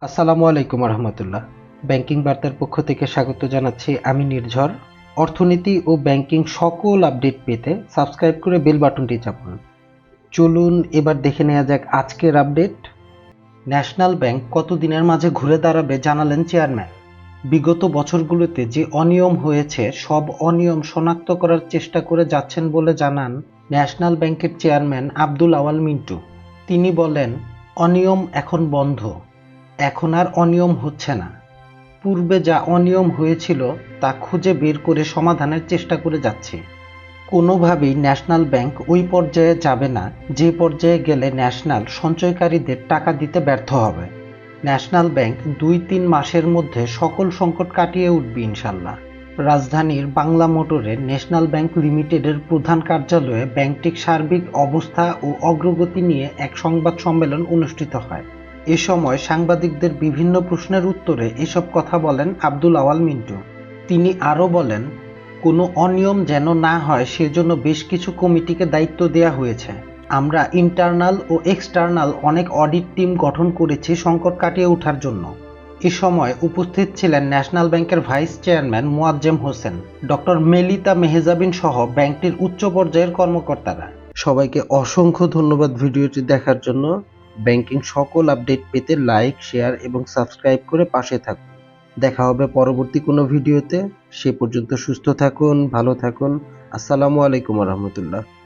আসসালামু আলাইকুম রহমতুল্লাহ। ব্যাংকিং বার্তার পক্ষ থেকে স্বাগত জানাচ্ছি আমি নির্ঝর। অর্থনীতি ও ব্যাংকিং সকল আপডেট পেতে সাবস্ক্রাইব করে বেল বাটনটি চাপুন। চলুন এবার দেখে নেওয়া যাক আজকের আপডেট। ন্যাশনাল ব্যাংক কতদিনের মাঝে ঘুরে দাঁড়াবে জানালেন চেয়ারম্যান। বিগত বছরগুলোতে যে অনিয়ম হয়েছে সব অনিয়ম শনাক্ত করার চেষ্টা করে যাচ্ছেন বলে জানান ন্যাশনাল ব্যাংকের চেয়ারম্যান আব্দুল আওয়াল মিন্টু। তিনি বলেন, অনিয়ম এখন বন্ধ, এখন আর অনিয়ম হচ্ছে না। পূর্বে যা অনিয়ম হয়েছিল তা খুঁজে বের করে সমাধানের চেষ্টা করে যাচ্ছে। কোনোভাবেই ন্যাশনাল ব্যাংক ওই পর্যায়ে যাবে না যে পর্যায়ে গেলে ন্যাশনাল সঞ্চয়কারীদের টাকা দিতে ব্যর্থ হবে। ন্যাশনাল ব্যাংক ২-৩ মাসের মধ্যে সকল সংকট কাটিয়ে উঠবে ইনশাল্লাহ। রাজধানীর বাংলা মোটরে ন্যাশনাল ব্যাংক লিমিটেডের প্রধান কার্যালয়ে ব্যাংকটির সার্বিক অবস্থা ও অগ্রগতি নিয়ে এক সংবাদ সম্মেলন অনুষ্ঠিত হয়। এ সময় সাংবাদিকদের বিভিন্ন প্রশ্নের উত্তরে এসব কথা বলেন আব্দুল আওয়াল মিন্টু। তিনি আরও বলেন, কোনো অনিয়ম যেন না হয় সেজন্য বেশ কিছু কমিটিকে দায়িত্ব দেওয়া হয়েছে। আমরা ইন্টারনাল ও এক্সটার্নাল অনেক অডিট টিম গঠন করেছি সংকট কাটিয়ে ওঠার জন্য। এ সময় উপস্থিত ছিলেন ন্যাশনাল ব্যাংকের vice chairman Moazzem Hossain, doctor Melita Mehjabin সহ ব্যাংকটির উচ্চ পর্যায়ের কর্মকর্তারা। সবাইকে অসংখ্য ধন্যবাদ ভিডিওটি দেখার জন্য। ব্যাংকিং সকল আপডেট পেতে লাইক, শেয়ার এবং সাবস্ক্রাইব করে পাশে থাকুন। দেখা হবে পরবর্তী কোনো ভিডিওতে। সে পর্যন্ত সুস্থ থাকুন, ভালো থাকুন। আসসালামু আলাইকুম রহমতুল্লাহ।